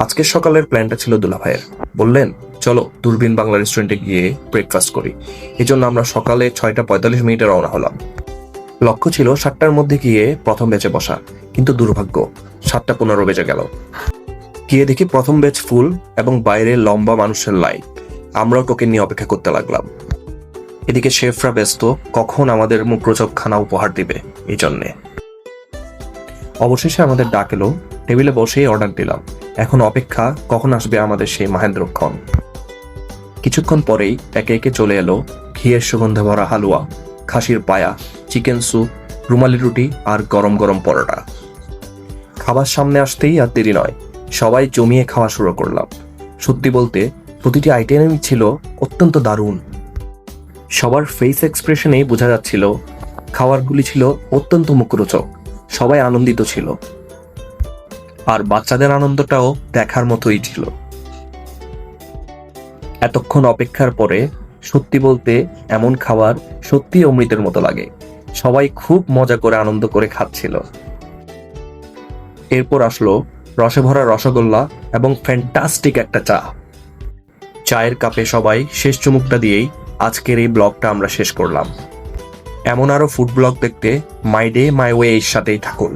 আজকের সকালের প্ল্যানটা ছিল দুলাভাইয়ের। বললেন, চলো দূরবীন বাংলা রেস্টুরেন্টে গিয়ে ব্রেকফাস্ট করি। এই জন্য আমরা সকালে 6:45 রওনা হলাম। লক্ষ্য ছিল 7টার মধ্যে গিয়ে প্রথম ব্যাচে বসা, কিন্তু দুর্ভাগ্য 7:15 বেজে গেল। গিয়ে দেখি প্রথম ব্যাচ ফুল এবং বাইরে লম্বা মানুষের লাইন। আমরাও টোকেন নিয়ে অপেক্ষা করতে লাগলাম। এদিকে শেফরা ব্যস্ত কখন আমাদের মুখরোচক খানা উপহার দিবে এই জন্যে। অবশেষে আমাদের ডাক এলো, টেবিলে বসেই অর্ডার দিলাম। এখন অপেক্ষা কখন আসবে আমাদের সেই মহেন্দ্রক্ষণ। কিছুক্ষণ পরেই একে একে চলে এলো ঘিয়ের সুগন্ধে ভরা হালুয়া, খাসির পায়া, চিকেন স্যুপ, রুমালি রুটি আর গরম গরম পরোটা। খাবার সামনে আসতেই আর দেরি নয়, সবাই জমিয়ে খাওয়া শুরু করলাম। সত্যি বলতে প্রতিটি আইটেমই ছিল অত্যন্ত দারুণ। সবার ফেস এক্সপ্রেশনেই বোঝা যাচ্ছিল খাবারগুলি ছিল অত্যন্ত মুখরোচক। সবাই আনন্দিত ছিল, আর বাচ্চাদের আনন্দটাও দেখার মতোই ছিল। এতক্ষণ অপেক্ষার পরে সত্যি বলতে এমন খাবার সত্যি অমৃতের মতো লাগে। সবাই খুব মজা করে আনন্দ করে খাচ্ছিল। এরপর আসলো রসে ভরা রসগোল্লা এবং ফ্যান্টাস্টিক একটা চা। চায়ের কাপে সবাই শেষ চুমুকটা দিয়েই আজকের এই ব্লগটা আমরা শেষ করলাম। এমন আরো ফুড ব্লগ দেখতে মাই ডে মাই ওয়ে এর সাথেই থাকুন।